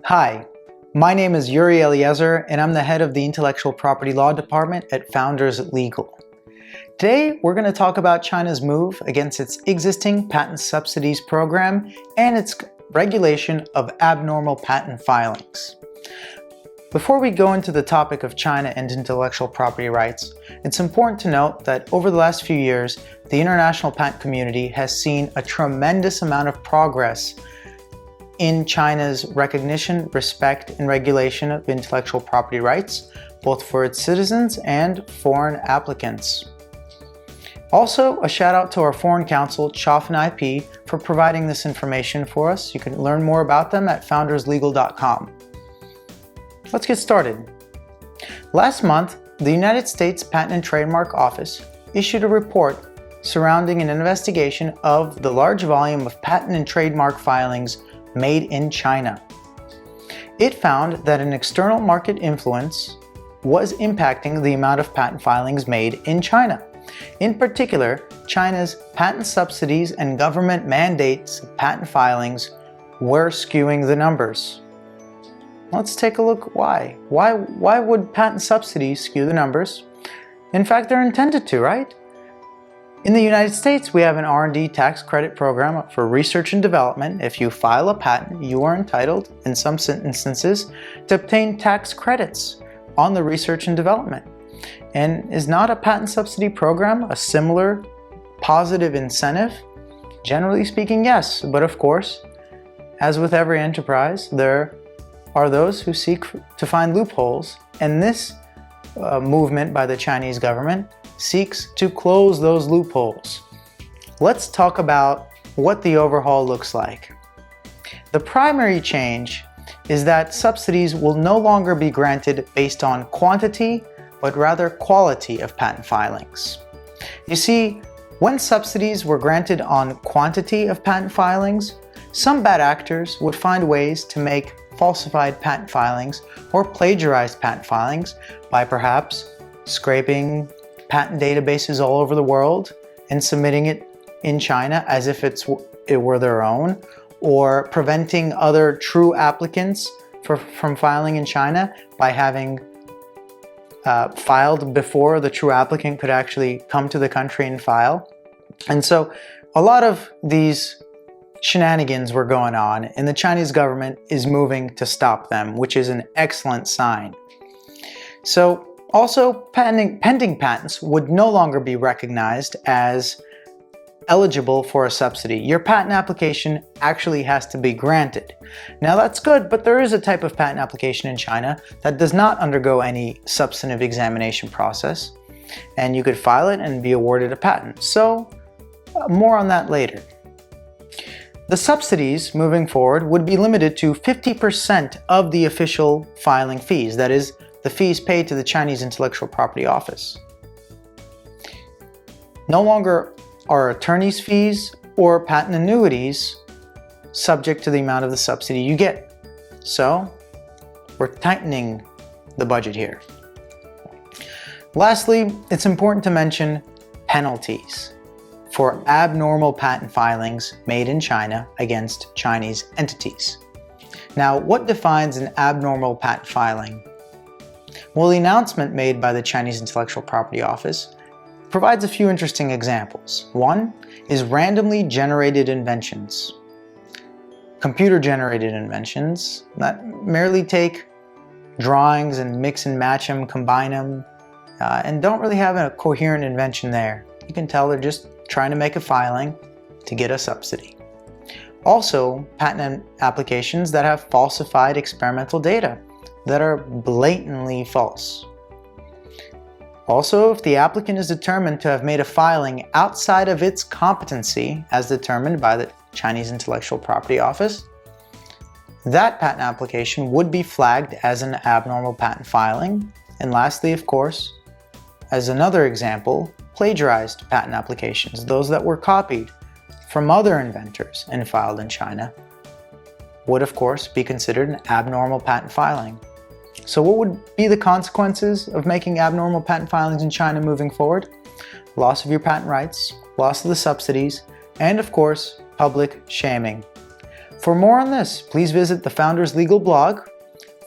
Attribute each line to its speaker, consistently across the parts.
Speaker 1: Hi, my name is Yuri Eliezer and I'm the head of the Intellectual Property Law Department at Founders Legal. Today, we're going to talk about China's move against its existing patent subsidies program and its regulation of abnormal patent filings. Before we go into the topic of China and intellectual property rights, it's important to note that over the last few years, the international patent community has seen a tremendous amount of progress in China's recognition, respect, and regulation of intellectual property rights, both for its citizens and foreign applicants. Also, a shout out to our foreign counsel, CNIPA, for providing this information for us. You can learn more about them at founderslegal.com. Let's get started. Last month, the United States Patent and Trademark Office issued a report surrounding an investigation of the large volume of patent and trademark filings made in China. It found that an external market influence was impacting the amount of patent filings made in China. In particular, China's patent subsidies and government mandates of patent filings were skewing the numbers. Let's take a look why. Why would patent subsidies skew the numbers? In fact, they're intended to, right? In the United States, we have an R&D tax credit program for research and development. If you file a patent, you are entitled, in some instances, to obtain tax credits on the research and development. And is not a patent subsidy program a similar positive incentive? Generally speaking, yes. But of course, as with every enterprise, there are those who seek to find loopholes, and this movement by the Chinese government seeks to close those loopholes. Let's talk about what the overhaul looks like. The primary change is that subsidies will no longer be granted based on quantity, but rather quality of patent filings. You see, when subsidies were granted on quantity of patent filings, some bad actors would find ways to make falsified patent filings or plagiarized patent filings by perhaps scraping patent databases all over the world and submitting it in China as if it were their own, or preventing other true applicants from filing in China by having filed before the true applicant could actually come to the country and file. And so a lot of these shenanigans were going on, and the Chinese government is moving to stop them, which is an excellent sign. So also, pending patents would no longer be recognized as eligible for a subsidy. Your patent application actually has to be granted. Now that's good, but there is a type of patent application in China that does not undergo any substantive examination process, and you could file it and be awarded a patent. So more on that later. The subsidies moving forward would be limited to 50% of the official filing fees, that is, the fees paid to the Chinese Intellectual Property Office. No longer are attorney's fees or patent annuities subject to the amount of the subsidy you get. So, we're tightening the budget here. Lastly, it's important to mention penalties for abnormal patent filings made in China against Chinese entities. Now, what defines an abnormal patent filing? Well, the announcement made by the Chinese Intellectual Property Office provides a few interesting examples. One is randomly generated inventions. Computer-generated inventions that merely take drawings and mix and match them, combine them, and don't really have a coherent invention there. You can tell they're just trying to make a filing to get a subsidy. Also, patent applications that have falsified experimental data that are blatantly false. Also, if the applicant is determined to have made a filing outside of its competency, as determined by the Chinese Intellectual Property Office, that patent application would be flagged as an abnormal patent filing. And lastly, of course, as another example, plagiarized patent applications, those that were copied from other inventors and filed in China, would of course be considered an abnormal patent filing. So what would be the consequences of making abnormal patent filings in China moving forward? Loss of your patent rights, loss of the subsidies, and of course, public shaming. For more on this, please visit the Founders Legal blog,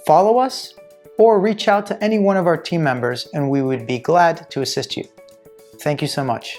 Speaker 1: follow us, or reach out to any one of our team members and we would be glad to assist you. Thank you so much.